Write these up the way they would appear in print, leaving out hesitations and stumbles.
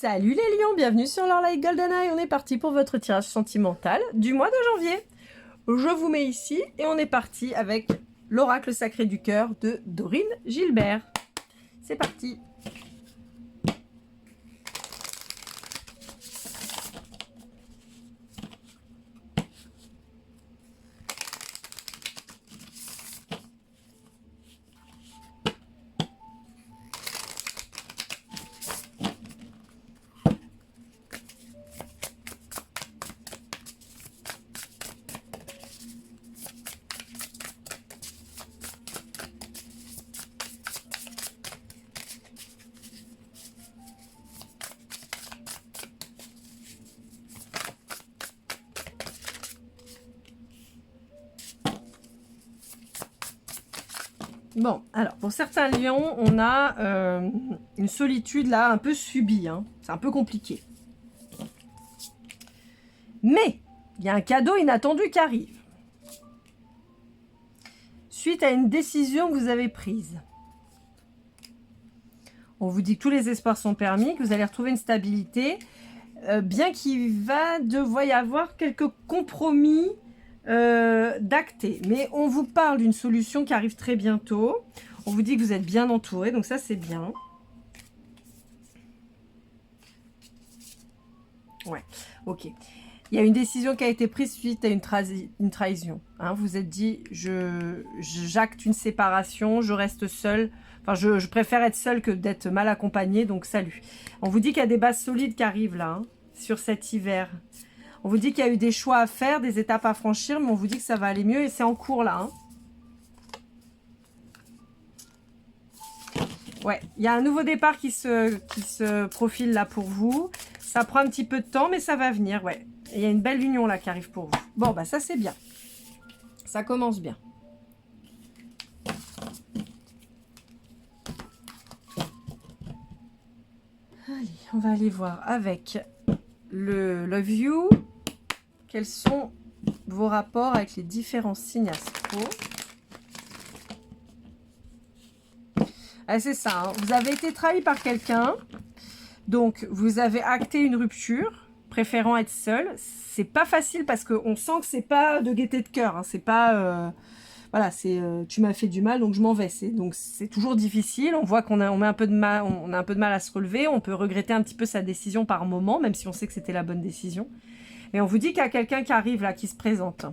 Salut les lions, bienvenue sur leur Like GoldenEye. On est parti pour votre tirage sentimental du mois de janvier. Je vous mets ici et on est parti avec l'oracle sacré du cœur de Dorine Gilbert. C'est parti. Bon, alors pour certains lions, on a une solitude là un peu subie, hein. C'est un peu compliqué. Mais il y a un cadeau inattendu qui arrive. Suite à une décision que vous avez prise. On vous dit que tous les espoirs sont permis, que vous allez retrouver une stabilité, bien qu'il va devoir y avoir quelques compromis d'acter. Mais on vous parle d'une solution qui arrive très bientôt. On vous dit que vous êtes bien entouré, donc ça c'est bien. Ouais, ok. Il y a une décision qui a été prise suite à une trahison. Hein, vous vous êtes dit, j'acte une séparation, je reste seule. Enfin, je préfère être seule que d'être mal accompagnée, donc salut. On vous dit qu'il y a des bases solides qui arrivent là, hein, sur cet hiver. On vous dit qu'il y a eu des choix à faire, des étapes à franchir, mais on vous dit que ça va aller mieux et c'est en cours là. Hein. Ouais, il y a un nouveau départ qui se profile là pour vous. Ça prend un petit peu de temps, mais ça va venir, ouais. Et il y a une belle union là qui arrive pour vous. Bon, bah ça c'est bien. Ça commence bien. Allez, on va aller voir avec le Love You. Quels sont vos rapports avec les différents signes astro? Ah, c'est ça, hein. Vous avez été trahi par quelqu'un. Donc, vous avez acté une rupture, préférant être seul. C'est pas facile parce qu'on sent que c'est pas de gaieté de cœur. Hein. C'est pas... voilà, c'est tu m'as fait du mal, donc je m'en vais. Donc, c'est toujours difficile. On voit qu'on a, on a un peu de mal à se relever. On peut regretter un petit peu sa décision par moment, même si on sait que c'était la bonne décision. Et on vous dit qu'il y a quelqu'un qui arrive là, qui se présente.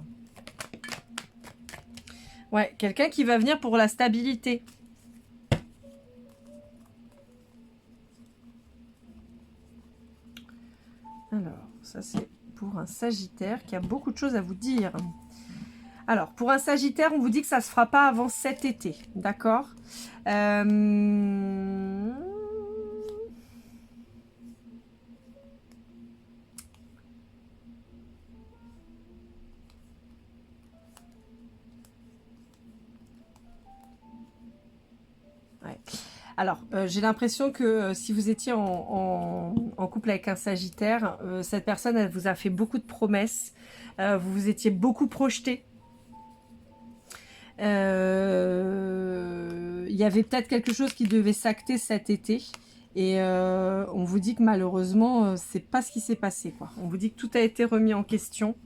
Ouais, quelqu'un qui va venir pour la stabilité. Alors, ça c'est pour un Sagittaire qui a beaucoup de choses à vous dire. Alors, pour un Sagittaire, on vous dit que ça ne se fera pas avant cet été, d'accord? Ouais. Alors, j'ai l'impression que si vous étiez en couple avec un Sagittaire, cette personne, elle vous a fait beaucoup de promesses. Vous vous étiez beaucoup projeté. Il y avait peut-être quelque chose qui devait s'acter cet été. Et on vous dit que malheureusement, c'est pas ce qui s'est passé, quoi. On vous dit que tout a été remis en question.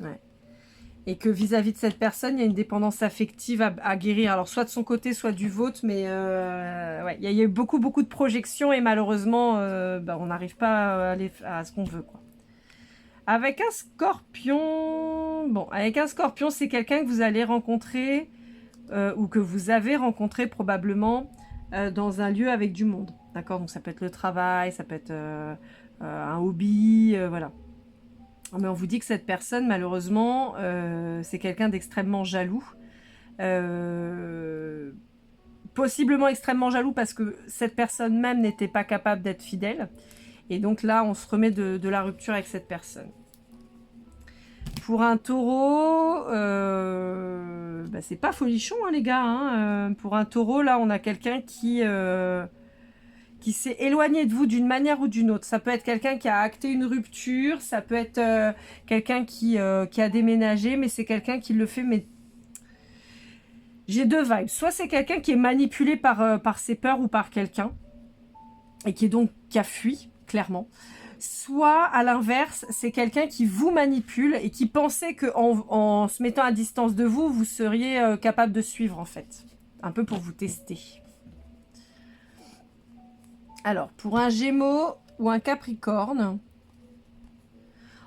Ouais. Et que vis-à-vis de cette personne, il y a une dépendance affective à guérir. Alors, soit de son côté, soit du vôtre. Mais ouais, il y a eu beaucoup de projections. Et malheureusement, bah, on n'arrive pas à aller à ce qu'on veut, quoi. Avec un Scorpion... Bon, avec un Scorpion, c'est quelqu'un que vous allez rencontrer... ou que vous avez rencontré probablement dans un lieu avec du monde. D'accord? Donc, ça peut être le travail, ça peut être un hobby, voilà. Mais on vous dit que cette personne, malheureusement, c'est quelqu'un d'extrêmement jaloux. Possiblement extrêmement jaloux parce que cette personne même n'était pas capable d'être fidèle. Et donc là, on se remet de la rupture avec cette personne. Pour un taureau, bah, c'est pas folichon, hein, les gars. Hein. Pour un taureau, là, on a quelqu'un qui s'est éloigné de vous d'une manière ou d'une autre. Ça peut être quelqu'un qui a acté une rupture, ça peut être quelqu'un qui a déménagé, mais c'est quelqu'un qui le fait mais J'ai deux vibes. Soit c'est quelqu'un qui est manipulé par ses peurs ou par quelqu'un, et qui a fui, clairement. Soit, à l'inverse, c'est quelqu'un qui vous manipule et qui pensait qu'en se mettant à distance de vous, vous seriez capable de suivre, en fait. Un peu pour vous tester. Alors, pour un Gémeaux ou un Capricorne,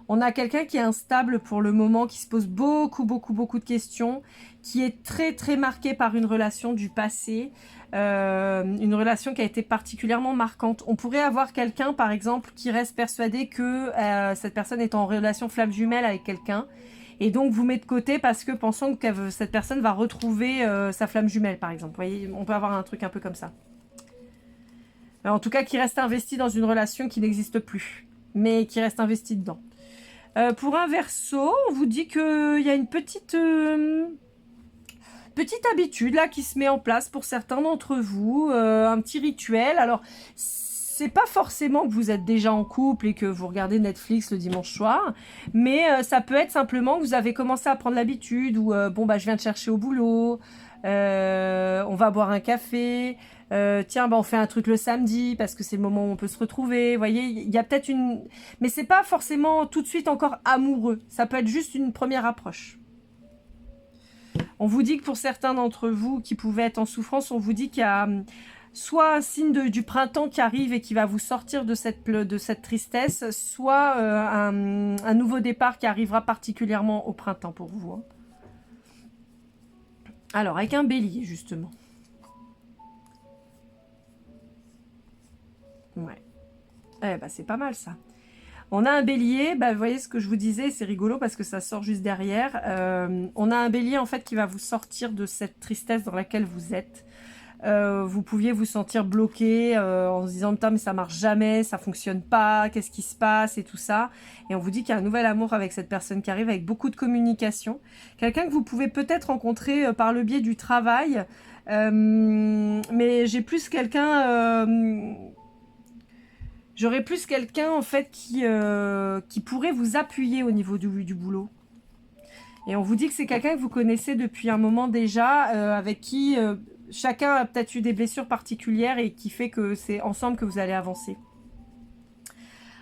on a quelqu'un qui est instable pour le moment, qui se pose beaucoup de questions, qui est très marqué par une relation du passé, une relation qui a été particulièrement marquante. On pourrait avoir quelqu'un, par exemple, qui reste persuadé que cette personne est en relation flamme jumelle avec quelqu'un, et donc vous met de côté parce que pensant que cette personne va retrouver sa flamme jumelle, par exemple. Vous voyez, on peut avoir un truc un peu comme ça. En tout cas, qui reste investi dans une relation qui n'existe plus, mais qui reste investi dedans. Pour un Verseau, on vous dit qu'il y a une petite habitude là qui se met en place pour certains d'entre vous, un petit rituel. Alors, c'est pas forcément que vous êtes déjà en couple et que vous regardez Netflix le dimanche soir, mais ça peut être simplement que vous avez commencé à prendre l'habitude ou bon bah je viens te chercher au boulot, on va boire un café. Tiens, bah on fait un truc le samedi parce que c'est le moment où on peut se retrouver. Vous voyez, il y a peut-être une... Mais c'est pas forcément tout de suite encore amoureux. Ça peut être juste une première approche. On vous dit que pour certains d'entre vous qui pouvaient être en souffrance, on vous dit qu'il y a soit un signe du printemps qui arrive et qui va vous sortir de cette tristesse, soit un nouveau départ qui arrivera particulièrement au printemps pour vous. Hein. Alors, avec un bélier, justement. Ouais. Eh ben, c'est pas mal, ça. On a un bélier, bah, vous voyez ce que je vous disais, c'est rigolo parce que ça sort juste derrière. On a un bélier, en fait, qui va vous sortir de cette tristesse dans laquelle vous êtes. Vous pouviez vous sentir bloqué en se disant « Putain, mais ça marche jamais, ça fonctionne pas, qu'est-ce qui se passe ?» et tout ça. Et on vous dit qu'il y a un nouvel amour avec cette personne qui arrive, avec beaucoup de communication. Quelqu'un que vous pouvez peut-être rencontrer par le biais du travail. Mais j'ai plus quelqu'un... J'aurais plus quelqu'un, en fait, qui pourrait vous appuyer au niveau du boulot. Et on vous dit que c'est quelqu'un que vous connaissez depuis un moment déjà, avec qui chacun a peut-être eu des blessures particulières et qui fait que c'est ensemble que vous allez avancer.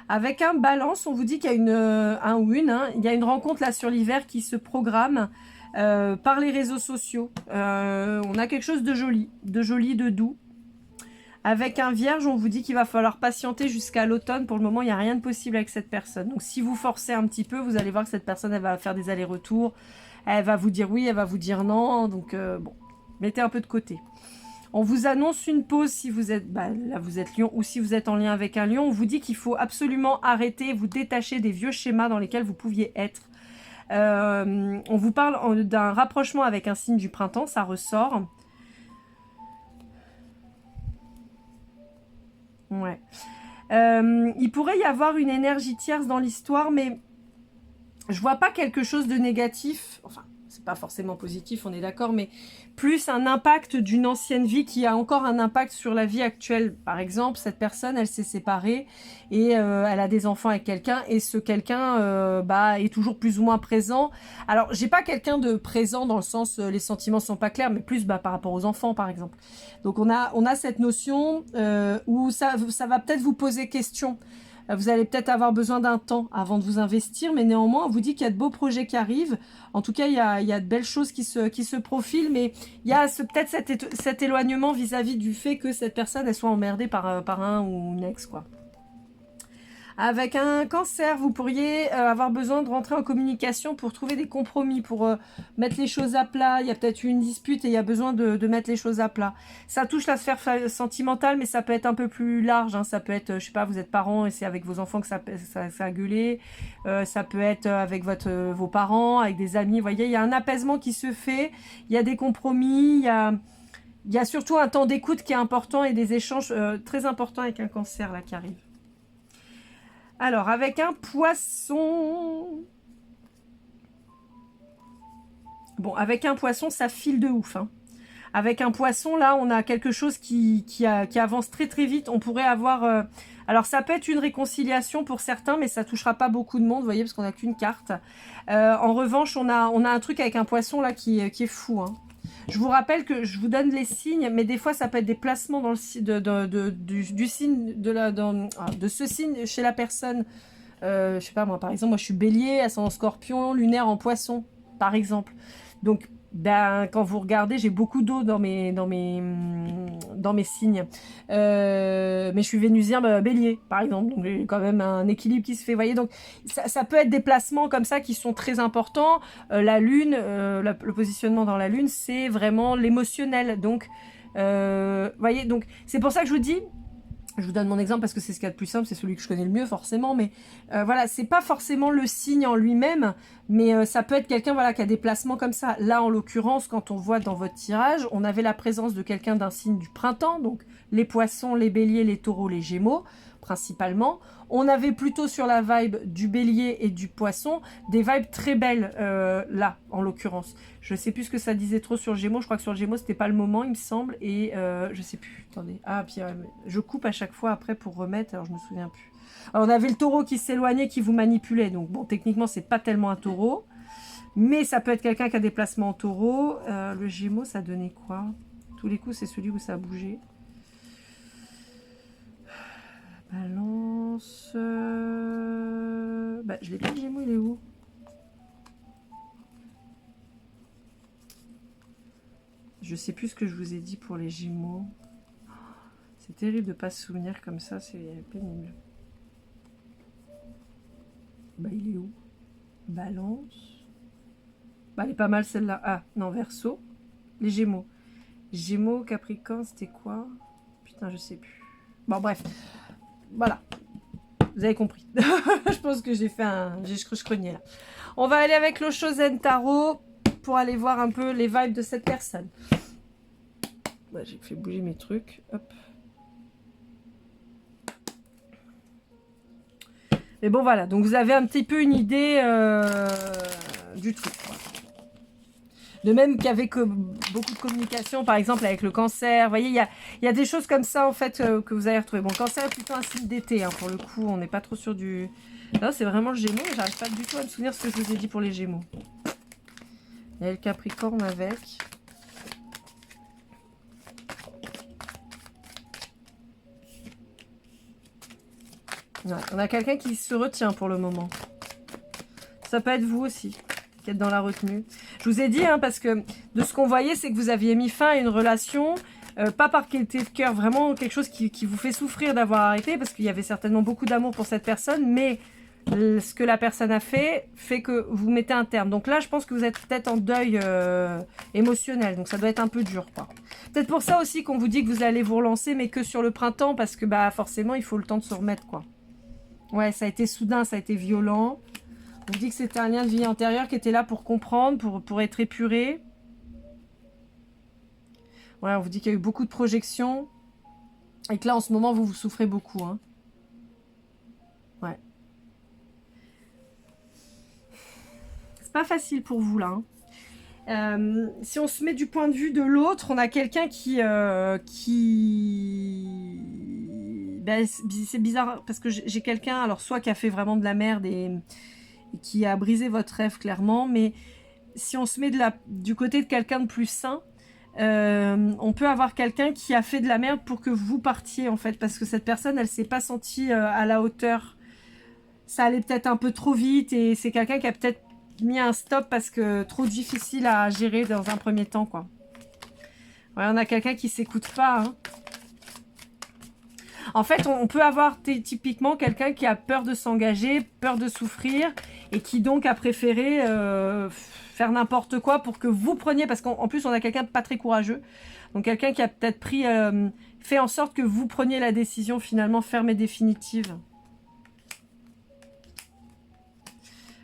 Avec un Balance, on vous dit qu'il y a il y a une rencontre là sur l'hiver qui se programme par les réseaux sociaux. On a quelque chose de joli, de doux. Avec un Vierge, on vous dit qu'il va falloir patienter jusqu'à l'automne. Pour le moment, il n'y a rien de possible avec cette personne. Donc, si vous forcez un petit peu, vous allez voir que cette personne, elle va faire des allers-retours. Elle va vous dire oui, elle va vous dire non. Donc, bon, mettez un peu de côté. On vous annonce une pause si vous êtes, là vous êtes Lion ou si vous êtes en lien avec un Lion. On vous dit qu'il faut absolument arrêter, vous détacher des vieux schémas dans lesquels vous pouviez être. On vous parle d'un rapprochement avec un signe du printemps, ça ressort. Ouais. Il pourrait y avoir une énergie tierce dans l'histoire, mais je vois pas quelque chose de négatif. Enfin, c'est pas forcément positif, on est d'accord, mais plus un impact d'une ancienne vie qui a encore un impact sur la vie actuelle. Par exemple, cette personne, elle s'est séparée et elle a des enfants avec quelqu'un et ce quelqu'un est toujours plus ou moins présent. Alors, j'ai pas quelqu'un de présent dans le sens les sentiments sont pas clairs, mais plus par rapport aux enfants, par exemple. Donc, on a cette notion où ça va peut-être vous poser question. Vous allez peut-être avoir besoin d'un temps avant de vous investir, mais néanmoins, on vous dit qu'il y a de beaux projets qui arrivent. En tout cas, il y a de belles choses qui se profilent, mais il y a peut-être cet éloignement vis-à-vis du fait que cette personne, elle soit emmerdée par un ou une ex, quoi. Avec un Cancer, vous pourriez avoir besoin de rentrer en communication pour trouver des compromis, pour mettre les choses à plat. Il y a peut-être eu une dispute et il y a besoin de mettre les choses à plat. Ça touche la sphère sentimentale, mais ça peut être un peu plus large. Hein. Ça peut être, je sais pas, vous êtes parents et c'est avec vos enfants que ça a gueulé. Ça peut être avec vos parents, avec des amis. Vous voyez, il y a un apaisement qui se fait. Il y a des compromis. Il y a surtout un temps d'écoute qui est important et des échanges très importants avec un Cancer là qui arrive. Alors, avec un Poisson... Bon, avec un Poisson, ça file de ouf. Hein. Avec un Poisson, là, on a quelque chose qui avance très très vite. On pourrait avoir... Alors, ça peut être une réconciliation pour certains, mais ça touchera pas beaucoup de monde, vous voyez, parce qu'on n'a qu'une carte. En revanche, on a un truc avec un Poisson, là, qui est fou. Hein. Je vous rappelle que je vous donne les signes, mais des fois ça peut être des placements dans le du signe de ce signe chez la personne. Je sais pas moi, par exemple, moi je suis bélier, ascendant scorpion, lunaire en poisson, par exemple. Donc, ben, quand vous regardez, j'ai beaucoup d'eau dans mes signes. Mais je suis vénusien bélier, par exemple. Donc, j'ai quand même un équilibre qui se fait. Vous voyez, donc ça peut être des placements comme ça qui sont très importants. La lune, le positionnement dans la lune, c'est vraiment l'émotionnel. Donc, voyez, donc c'est pour ça que je vous dis, je vous donne mon exemple parce que c'est ce qu'il y a de plus simple, c'est celui que je connais le mieux forcément, mais voilà, c'est pas forcément le signe en lui-même, mais ça peut être quelqu'un voilà, qui a des placements comme ça. Là, en l'occurrence, quand on voit dans votre tirage, on avait la présence de quelqu'un d'un signe du printemps, donc les poissons, les béliers, les taureaux, les gémeaux, principalement. On avait plutôt sur la vibe du bélier et du poisson, des vibes très belles, là, en l'occurrence. Je sais plus ce que ça disait trop sur le Gémeaux. Je crois que sur le Gémeaux, c'était pas le moment, il me semble. Et je sais plus. Attendez. Ah, puis je coupe à chaque fois après pour remettre. Alors, je me souviens plus. Alors, on avait le taureau qui s'éloignait, qui vous manipulait. Donc, bon, techniquement, c'est pas tellement un taureau. Mais ça peut être quelqu'un qui a des placements en taureau. Le Gémeaux, ça donnait quoi? Tous les coups, c'est celui où ça a bougé. Balance. Bah, je l'ai pas, le Gémeaux, il est où? Je sais plus ce que je vous ai dit pour les Gémeaux. C'est terrible de pas se souvenir comme ça, c'est pénible. Bah, il est où? Balance. Bah, elle est pas mal celle-là. Ah, non, Verseau. Les Gémeaux. Gémeaux, Capricorne, c'était quoi? Putain, je sais plus. Bon, bref. Voilà. Vous avez compris. Je pense que j'ai fait un... J'ai scrogné là. On va aller avec le Shosen Tarot pour aller voir un peu les vibes de cette personne. Ouais, j'ai fait bouger mes trucs. Hop. Mais bon, voilà. Donc, vous avez un petit peu une idée du truc. Voilà. De même qu'avec beaucoup de communication, par exemple avec le cancer. Vous voyez, il y a des choses comme ça, en fait, que vous allez retrouver. Bon, le cancer est plutôt un signe d'été, hein, pour le coup. On n'est pas trop sur du... Non, c'est vraiment le Gémeaux. J'arrive pas du tout à me souvenir ce que je vous ai dit pour les Gémeaux. Il y a le Capricorne avec... Ouais, on a quelqu'un qui se retient pour le moment. Ça peut être vous aussi, qui êtes dans la retenue. Je vous ai dit, hein, parce que de ce qu'on voyait, c'est que vous aviez mis fin à une relation, pas par qualité de cœur, vraiment quelque chose qui vous fait souffrir d'avoir arrêté, parce qu'il y avait certainement beaucoup d'amour pour cette personne, mais ce que la personne a fait que vous mettez un terme. Donc là, je pense que vous êtes peut-être en deuil émotionnel, donc ça doit être un peu dur, quoi. Peut-être pour ça aussi qu'on vous dit que vous allez vous relancer, mais que sur le printemps, parce que bah forcément, il faut le temps de se remettre, quoi. Ouais, ça a été soudain, ça a été violent. On vous dit que c'était un lien de vie antérieure qui était là pour comprendre, pour être épuré. Ouais, on vous dit qu'il y a eu beaucoup de projections. Et que là, en ce moment, vous souffrez beaucoup. Hein. Ouais. C'est pas facile pour vous, là. Hein. Si on se met du point de vue de l'autre, on a quelqu'un qui... Ben, c'est bizarre, parce que j'ai quelqu'un, alors soit qui a fait vraiment de la merde et qui a brisé votre rêve, clairement, mais si on se met du côté de quelqu'un de plus sain, on peut avoir quelqu'un qui a fait de la merde pour que vous partiez, en fait, parce que cette personne, elle s'est pas sentie à la hauteur. Ça allait peut-être un peu trop vite, et c'est quelqu'un qui a peut-être mis un stop parce que trop difficile à gérer dans un premier temps, quoi. Ouais, on a quelqu'un qui s'écoute pas, hein. En fait, on peut avoir typiquement quelqu'un qui a peur de s'engager, peur de souffrir, et qui donc a préféré faire n'importe quoi pour que vous preniez, parce qu'en plus on a quelqu'un de pas très courageux, donc quelqu'un qui a peut-être fait en sorte que vous preniez la décision finalement ferme et définitive.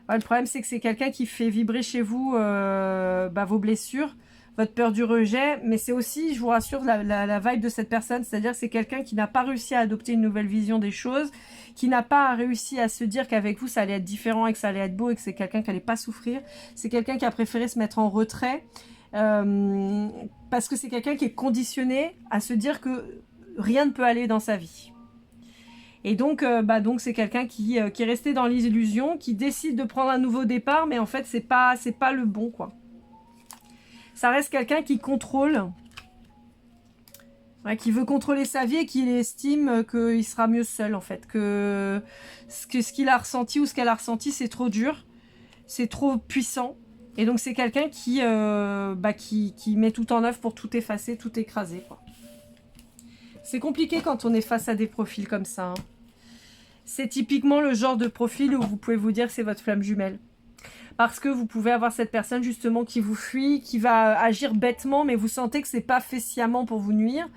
Ouais, le problème c'est que c'est quelqu'un qui fait vibrer chez vous vos blessures, votre peur du rejet, mais c'est aussi, je vous rassure, la vibe de cette personne, c'est-à-dire que c'est quelqu'un qui n'a pas réussi à adopter une nouvelle vision des choses, qui n'a pas réussi à se dire qu'avec vous ça allait être différent et que ça allait être beau et que c'est quelqu'un qui allait pas souffrir. C'est quelqu'un qui a préféré se mettre en retrait parce que c'est quelqu'un qui est conditionné à se dire que rien ne peut aller dans sa vie. Et donc, c'est quelqu'un qui est resté dans l'illusion, qui décide de prendre un nouveau départ, mais en fait c'est pas le bon, quoi. ça reste quelqu'un qui contrôle, ouais, qui veut contrôler sa vie et qui estime qu'il sera mieux seul, en fait. Que ce qu'il a ressenti ou ce qu'elle a ressenti, c'est trop dur, c'est trop puissant. Et donc, c'est quelqu'un qui met tout en œuvre pour tout effacer, tout écraser, quoi. C'est compliqué quand on est face à des profils comme ça, hein. C'est typiquement le genre de profil où vous pouvez vous dire que c'est votre flamme jumelle. Parce que vous pouvez avoir cette personne justement qui vous fuit, qui va agir bêtement, mais vous sentez que c'est pas fait sciemment pour vous nuire,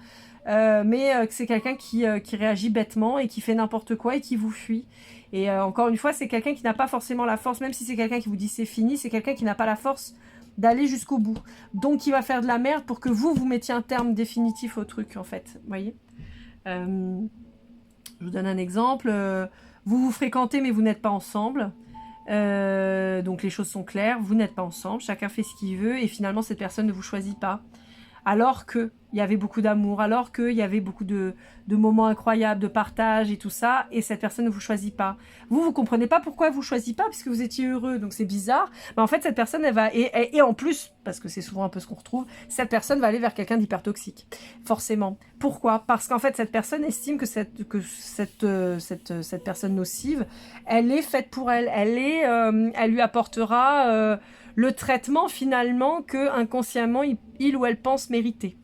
mais que c'est quelqu'un qui réagit bêtement et qui fait n'importe quoi et qui vous fuit. Et encore une fois, c'est quelqu'un qui n'a pas forcément la force, même si c'est quelqu'un qui vous dit c'est fini, c'est quelqu'un qui n'a pas la force d'aller jusqu'au bout. Donc il va faire de la merde pour que vous mettiez un terme définitif au truc, en fait. Vous voyez, je vous donne un exemple. Vous vous fréquentez, mais vous n'êtes pas ensemble. Donc les choses sont claires, vous n'êtes pas ensemble, chacun fait ce qu'il veut et finalement cette personne ne vous choisit pas. Alors qu'il y avait beaucoup d'amour, alors qu'il y avait beaucoup de moments incroyables, de partage et tout ça, et cette personne ne vous choisit pas. Vous comprenez pas pourquoi elle vous choisit pas, puisque vous étiez heureux, donc c'est bizarre. Mais en fait, cette personne, elle va... Et en plus, parce que c'est souvent un peu ce qu'on retrouve, cette personne va aller vers quelqu'un d'hyper toxique. Forcément. Pourquoi? Parce qu'en fait, cette personne estime que cette personne nocive, elle est faite pour elle. Elle lui apportera... le traitement finalement que inconsciemment il ou elle pense mériter.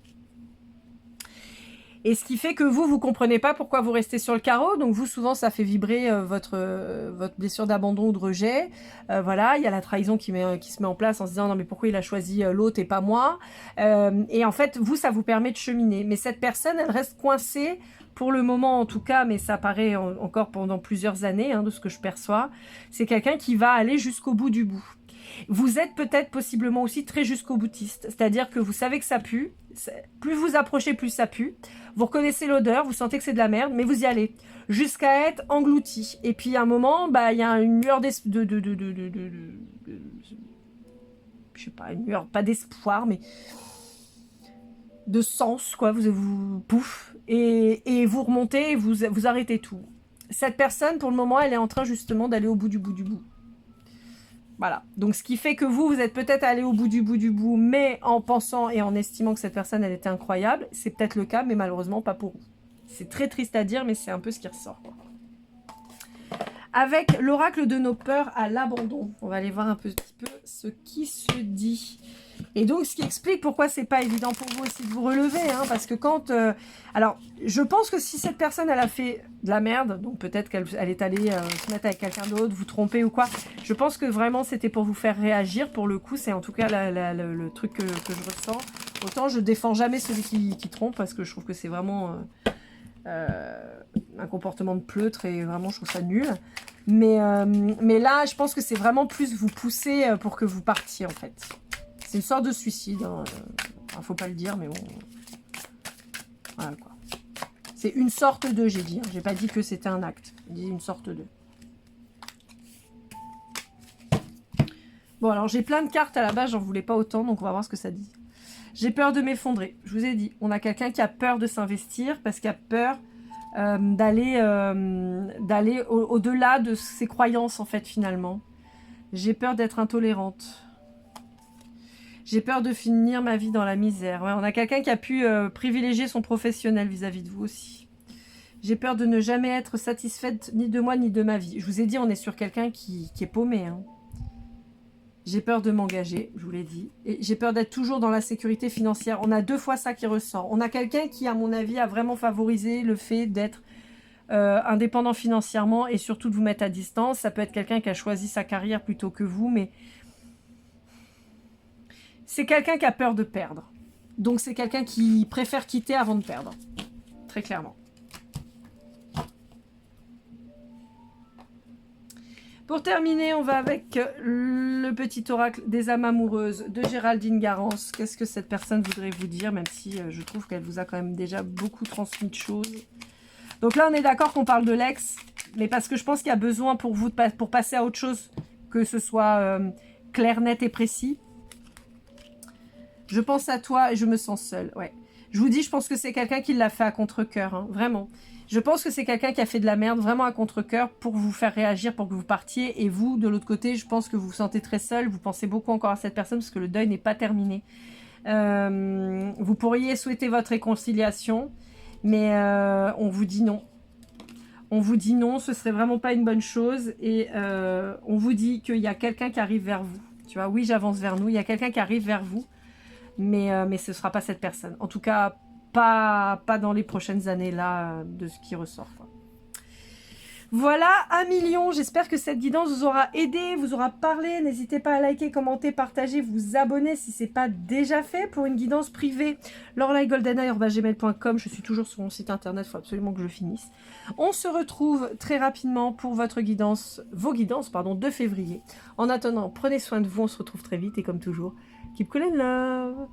Et ce qui fait que vous comprenez pas pourquoi vous restez sur le carreau. Donc vous, souvent, ça fait vibrer votre blessure d'abandon ou de rejet. Voilà, il y a la trahison qui se met en place en se disant non mais pourquoi il a choisi l'autre et pas moi. Et en fait, vous, ça vous permet de cheminer. Mais cette personne, elle reste coincée pour le moment en tout cas, mais ça paraît encore pendant plusieurs années, hein, de ce que je perçois. C'est quelqu'un qui va aller jusqu'au bout du bout. Vous êtes peut-être possiblement aussi très jusqu'au boutiste, c'est-à-dire que vous savez que ça pue, plus vous approchez, plus ça pue, vous reconnaissez l'odeur, vous sentez que c'est de la merde, mais vous y allez, jusqu'à être englouti. Et puis à un moment, il y a une lueur je sais pas, une lueur, pas d'espoir, mais de sens, quoi, vous pouf, et vous remontez, et vous arrêtez tout. Cette personne, pour le moment, elle est en train justement d'aller au bout du bout du bout. Voilà, donc ce qui fait que vous êtes peut-être allé au bout du bout, mais en pensant et en estimant que cette personne, elle était incroyable. C'est peut-être le cas, mais malheureusement pas pour vous. C'est très triste à dire, mais c'est un peu ce qui ressort. Avec l'oracle de nos peurs à l'abandon, on va aller voir un petit peu ce qui se dit. Et donc, ce qui explique pourquoi c'est pas évident pour vous aussi de vous relever, hein, parce que quand... alors, je pense que si cette personne, elle a fait de la merde, donc peut-être qu'elle est allée se mettre avec quelqu'un d'autre, vous tromper ou quoi, je pense que vraiment, c'était pour vous faire réagir, pour le coup, c'est en tout cas le truc que je ressens. Autant, je défends jamais celui qui trompe, parce que je trouve que c'est vraiment... un comportement de pleutre et vraiment je trouve ça nul, mais là je pense que c'est vraiment plus vous pousser pour que vous partiez, en fait. C'est une sorte de suicide, hein. Enfin, faut pas le dire, mais bon, voilà quoi. C'est une sorte de, j'ai dit, hein. J'ai pas dit que c'était un acte, j'ai dit une sorte de. Bon, alors j'ai plein de cartes à la base, j'en voulais pas autant, donc on va voir ce que ça dit. J'ai peur de m'effondrer. Je vous ai dit, on a quelqu'un qui a peur de s'investir parce qu'il a peur d'aller au-delà de ses croyances, en fait, finalement. J'ai peur d'être intolérante. J'ai peur de finir ma vie dans la misère. Ouais, on a quelqu'un qui a pu privilégier son professionnel vis-à-vis de vous aussi. J'ai peur de ne jamais être satisfaite ni de moi ni de ma vie. Je vous ai dit, on est sur quelqu'un qui est paumé, hein. J'ai peur de m'engager, je vous l'ai dit. Et j'ai peur d'être toujours dans la sécurité financière. On a deux fois ça qui ressort. On a quelqu'un qui, à mon avis, a vraiment favorisé le fait d'être indépendant financièrement et surtout de vous mettre à distance. Ça peut être quelqu'un qui a choisi sa carrière plutôt que vous, mais c'est quelqu'un qui a peur de perdre. Donc c'est quelqu'un qui préfère quitter avant de perdre. Très clairement. Pour terminer, on va avec le petit oracle des âmes amoureuses de Géraldine Garance. Qu'est-ce que cette personne voudrait vous dire, même si je trouve qu'elle vous a quand même déjà beaucoup transmis de choses. Donc là, on est d'accord qu'on parle de l'ex, mais parce que je pense qu'il y a besoin pour vous, pour passer à autre chose, que ce soit clair, net et précis. Je pense à toi et je me sens seule. Ouais. Je vous dis, je pense que c'est quelqu'un qui l'a fait à contre-cœur, hein, vraiment. Je pense que c'est quelqu'un qui a fait de la merde vraiment à contre-cœur pour vous faire réagir, pour que vous partiez. Et vous, de l'autre côté, je pense que vous vous sentez très seul. Vous pensez beaucoup encore à cette personne parce que le deuil n'est pas terminé. Vous pourriez souhaiter votre réconciliation, mais on vous dit non. On vous dit non, ce serait vraiment pas une bonne chose. Et on vous dit qu'il y a quelqu'un qui arrive vers vous. Tu vois, oui, j'avance vers nous. Il y a quelqu'un qui arrive vers vous, mais ce ne sera pas cette personne. En tout cas, pas dans les prochaines années là, de ce qui ressort, quoi. Voilà, 1 million. J'espère que cette guidance vous aura aidé, vous aura parlé. N'hésitez pas à liker, commenter, partager, vous abonner si ce n'est pas déjà fait pour une guidance privée. lorelaigoldeneye@gmail.com. Je suis toujours sur mon site internet, il faut absolument que je finisse. On se retrouve très rapidement pour votre guidance, vos guidances, pardon, de février. En attendant, prenez soin de vous, on se retrouve très vite et comme toujours, keep cool and love.